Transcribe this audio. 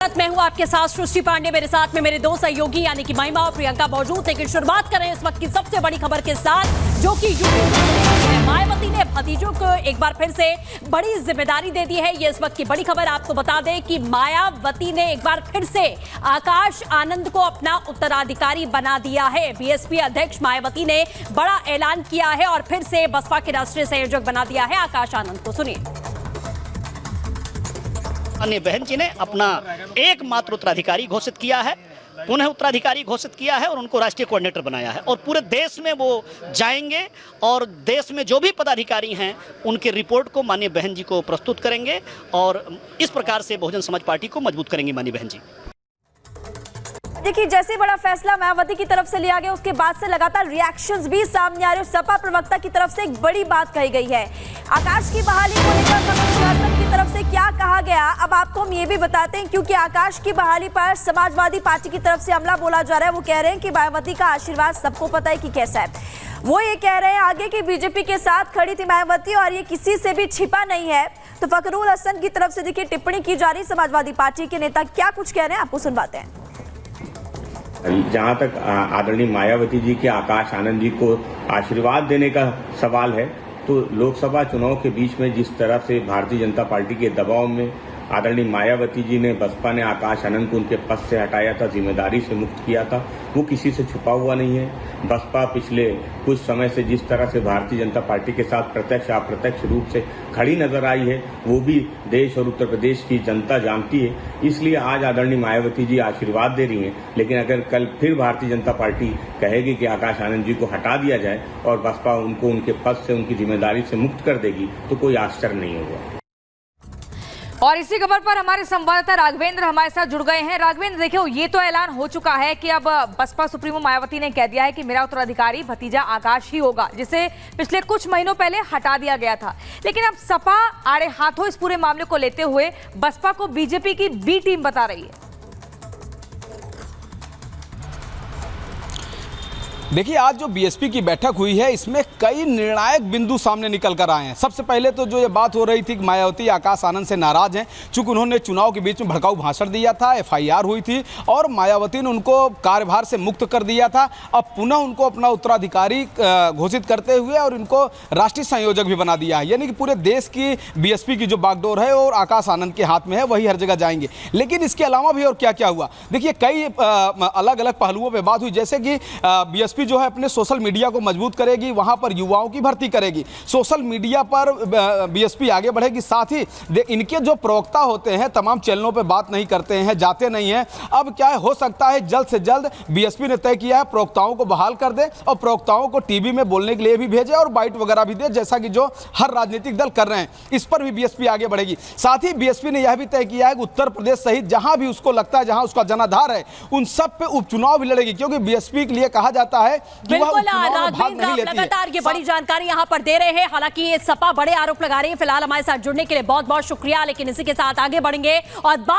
मैं हूं आपके साथ सृष्टि पांडे, मेरे साथ में मेरे दो सहयोगी यानी कि महिमा और प्रियंका मौजूद। लेकिन शुरुआत करें इस वक्त की सबसे बड़ी खबर के साथ, जो कि यूपी से मायावती ने भतीजों को एक बार फिर से बड़ी जिम्मेदारी दे दी है। ये इस वक्त की बड़ी खबर। आपको बता दें कि मायावती ने एक बार फिर से आकाश आनंद को अपना उत्तराधिकारी बना दिया है। बीएसपी अध्यक्ष मायावती ने बड़ा ऐलान किया है और फिर से बसपा के राष्ट्रीय संयोजक बना दिया है आकाश आनंद को। सुनिए। अन्य बहन जी ने अपना एकमात्र उत्तराधिकारी घोषित किया है, पुनः उत्तराधिकारी घोषित किया है और उनको राष्ट्रीय कोऑर्डिनेटर बनाया है। और पूरे देश में वो जाएंगे और देश में जो भी पदाधिकारी हैं उनके रिपोर्ट को माननीय बहन जी को प्रस्तुत करेंगे और इस प्रकार से बहुजन समाज पार्टी को मजबूत करेंगे माननीय बहन जी। देखिए, जैसे बड़ा फैसला मायावती की तरफ से लिया गया उसके बाद से लगातार रिएक्शंस भी सामने आ रहे हैं। सपा प्रवक्ता की तरफ से एक बड़ी बात कही गई है। आकाश की बहाली को लेकर प्रशासन की तरफ से क्या कहा गया, अब आपको हम ये भी बताते हैं, क्योंकि आकाश की बहाली पर समाजवादी पार्टी की तरफ से हमला बोला जा रहा है। वो कह रहे हैं कि मायावती का आशीर्वाद सबको पता है कि कैसा है। वो ये कह रहे हैं आगे की बीजेपी के साथ खड़ी थी मायावती और ये किसी से भी छिपा नहीं है। तो फखरुल हसन की तरफ से देखिए टिप्पणी की जा रही। समाजवादी पार्टी के नेता क्या कुछ कह रहे हैं, आपको सुनवाते हैं। जहां तक आदरणीय मायावती जी के आकाश आनंद जी को आशीर्वाद देने का सवाल है, तो लोकसभा चुनाव के बीच में जिस तरह से भारतीय जनता पार्टी के दबाव में आदरणीय मायावती जी ने, बसपा ने आकाश आनंद को उनके पद से हटाया था, जिम्मेदारी से मुक्त किया था, वो किसी से छुपा हुआ नहीं है। बसपा पिछले कुछ समय से जिस तरह से भारतीय जनता पार्टी के साथ प्रत्यक्ष अप्रत्यक्ष रूप से खड़ी नजर आई है, वो भी देश और उत्तर प्रदेश की जनता जानती है। इसलिए आज आदरणीय मायावती जी आशीर्वाद दे रही हैं। लेकिन अगर कल फिर भारतीय जनता पार्टी कहेगी कि आकाश आनंद जी को हटा दिया जाए और बसपा उनको उनके पद से, उनकी जिम्मेदारी से मुक्त कर देगी, तो कोई आश्चर्य नहीं होगा। और इसी खबर पर हमारे संवाददाता राघवेंद्र हमारे साथ जुड़ गए हैं। राघवेंद्र, देखिए, ये तो ऐलान हो चुका है कि अब बसपा सुप्रीमो मायावती ने कह दिया है कि मेरा उत्तराधिकारी भतीजा आकाश ही होगा, जिसे पिछले कुछ महीनों पहले हटा दिया गया था। लेकिन अब सपा आड़े हाथों इस पूरे मामले को लेते हुए बसपा को बीजेपी की बी टीम बता रही है। देखिए, आज जो बीएसपी की बैठक हुई है, इसमें कई निर्णायक बिंदु सामने निकल कर आए हैं। सबसे पहले तो जो ये बात हो रही थी कि मायावती आकाश आनंद से नाराज हैं, चूंकि उन्होंने चुनाव के बीच में भड़काऊ भाषण दिया था, एफआईआर हुई थी और मायावती ने उनको कार्यभार से मुक्त कर दिया था। अब पुनः उनको अपना उत्तराधिकारी घोषित करते हुए और इनको राष्ट्रीय संयोजक भी बना दिया है। यानी कि पूरे देश की बीएसपी की जो बागडोर है और आकाश आनंद के हाथ में है, वही हर जगह जाएंगे। लेकिन इसके अलावा भी और क्या क्या हुआ, देखिए, कई अलग अलग पहलुओं पर बात हुई। जैसे कि बीएसपी जो है अपने सोशल मीडिया को मजबूत करेगी, वहां पर युवाओं की भर्ती करेगी, सोशल मीडिया पर बीएसपी आगे बढ़ेगी। साथ ही इनके जो प्रवक्ता होते हैं तमाम चैनलों पे बात नहीं करते हैं, जाते नहीं हैं। अब क्या है, हो सकता है जल्द से जल्द बीएसपी ने तय किया है प्रवक्ताओं को बहाल कर दे और प्रवक्ताओं को टीवी में बोलने के लिए भी भेजे और बाइट वगैरह भी दे, जैसा कि जो हर राजनीतिक दल कर रहे हैं। इस पर भी बीएसपी आगे बढ़ेगी। साथ ही बीएसपी ने यह भी तय किया है कि उत्तर प्रदेश सहित जहां भी उसको लगता है, जहां उसका जनाधार है, उन सब पे उपचुनाव भी लड़ेगी, क्योंकि बीएसपी के लिए कहा जाता है बिल्कुल। राघवेंद्र, आप लगातार ये बड़ी जानकारी यहां पर दे रहे हैं। हालांकि ये सपा बड़े आरोप लगा रही है। फिलहाल हमारे साथ जुड़ने के लिए बहुत बहुत शुक्रिया। लेकिन इसी के साथ आगे बढ़ेंगे और बात